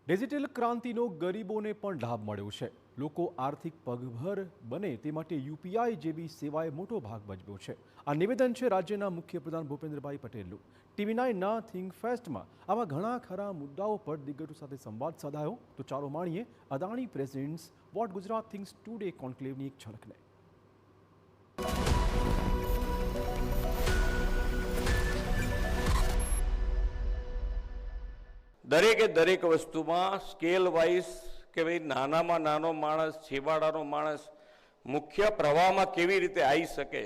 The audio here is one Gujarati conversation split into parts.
ડિજિટલ ક્રાંતિનો ગરીબોને પણ લાભ મળ્યો છે। લોકો આર્થિક પગભર બને તે માટે યુપીઆઈ જેવી સેવાએ મોટો ભાગ ભજવ્યો છે। આ નિવેદન છે રાજ્યના મુખ્યપ્રધાન ભૂપેન્દ્રભાઈ પટેલનું। TV9ના થિંક ફેસ્ટમાં આવા ઘણા ખરા મુદ્દાઓ પર દિગ્ગજો સાથે સંવાદ સાધાયો। તો ચાલો માણીએ Adani presents what Gujarat thinks today કોન્ક્લેવની એક ઝલકને। દરેકે દરેક વસ્તુમાં સ્કેલ વાઇઝ કે ભાઈ નાનામાં નાનો માણસ, છેવાડાનો માણસ મુખ્ય પ્રવાહમાં કેવી રીતે આવી શકે।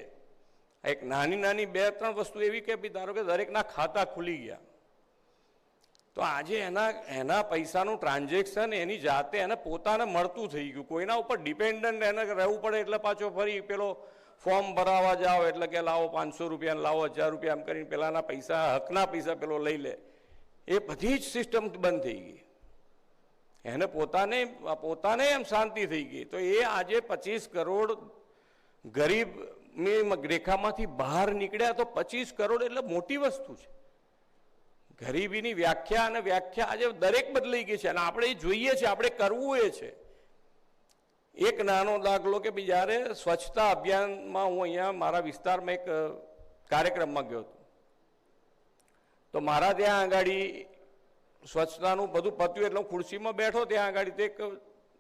એક નાની નાની બે ત્રણ વસ્તુ એવી કે ભાઈ ધારો કે દરેકના ખાતા ખુલી ગયા તો આજે એના પૈસાનું ટ્રાન્ઝેક્શન એની જાતે એને પોતાને મળતું થઈ ગયું। કોઈના ઉપર ડિપેન્ડન્ટ એને રહેવું પડે એટલે પાછો ફરી પેલો ફોર્મ ભરાવા જાઓ એટલે કે લાવો 500 રૂપિયા, લાવો 1000 રૂપિયા, એમ કરીને પેલાના પૈસા, હકના પૈસા પેલો લઈ લે। એ બધી જ સિસ્ટમ બંધ થઈ ગઈ। એને પોતાને એમ શાંતિ થઈ ગઈ। તો એ આજે 25 કરોડ ગરીબની રેખામાંથી બહાર નીકળ્યા તો 25 કરોડ એટલે મોટી વસ્તુ છે। ગરીબીની વ્યાખ્યા અને વ્યાખ્યા આજે દરેક બદલાઈ ગઈ છે અને આપણે એ જોઈએ છે, આપણે કરવું એ છે। એક નાનો દાખલો કે ભાઈ જ્યારે સ્વચ્છતા અભિયાનમાં હું અહીંયા મારા વિસ્તારમાં એક કાર્યક્રમમાં ગયો હતો તો મારા ત્યાં આગાડી સ્વચ્છતાનું બધું પત્યું એટલે હું ખુરશીમાં બેઠો ત્યાં આગાડી તો એક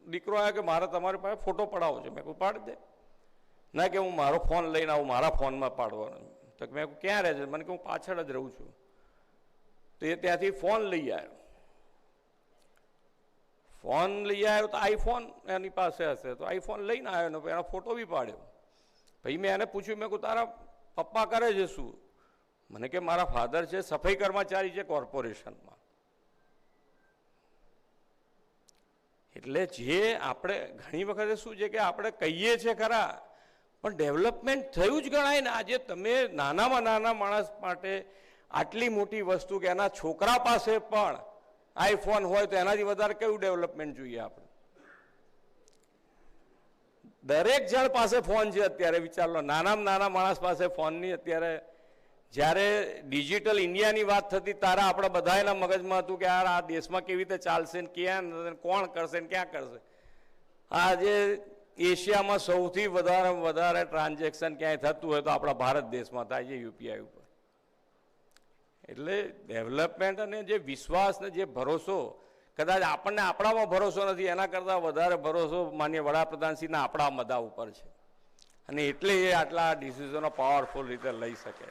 દીકરો આવ્યો કે મારે તમારી પાસે ફોટો પડાવો છે। મેં કહું પાડી દે। ના કે હું મારો ફોન લઈને આવું, મારા ફોનમાં પાડવાનો। તો મેં કહું ક્યાં રહે છે? મને કે હું પાછળ જ રહું છું। તો એ ત્યાંથી ફોન લઈ આવ્યો। ફોન લઈ આવ્યો તો આઈફોન એની પાસે હશે તો આઈફોન લઈને આવ્યો ને એનો ફોટો બી પાડ્યો। પછી મેં એને પૂછ્યું, મેં કહું તારા પપ્પા કરે છે શું? મને કે મારા ફાધર છે સફાઈ કર્મચારી છે કોર્પોરેશનમાં। એટલે જે આપણે ઘણી વખતે શું છે કે આપણે કહીએ છીએ ખરા પણ ડેવલપમેન્ટ થયું જ ગણાય ને। આજે તમે નાનામાં નાના માણસ માટે આટલી મોટી વસ્તુ કે એના છોકરા પાસે પણ આઈફોન હોય તો એનાથી વધારે કયું ડેવલપમેન્ટ જોઈએ આપણે? દરેક જણ પાસે ફોન છે અત્યારે। વિચાર લો, નાનામાં નાના માણસ પાસે ફોનની અત્યારે જ્યારે ડિજિટલ ઇન્ડિયાની વાત થતી ત્યારે આપણે બધાના મગજમાં હતું કે યાર આ દેશમાં કેવી રીતે ચાલશે ને ક્યાં કોણ કરશે ને ક્યાં કરશે। આજે એશિયામાં સૌથી વધારે ટ્રાન્ઝેક્શન ક્યાંય થતું હોય તો આપણા ભારત દેશમાં થાય છે યુપીઆઈ ઉપર। એટલે ડેવલપમેન્ટ અને જે વિશ્વાસ ને જે ભરોસો, કદાચ આપણને આપણામાં ભરોસો નથી, એના કરતાં વધારે ભરોસો માનનીય વડાપ્રધાનશ્રીના આપણા બધા ઉપર છે અને એટલે એ આટલા ડિસિઝનો પાવરફુલ રીતે લઈ શકે।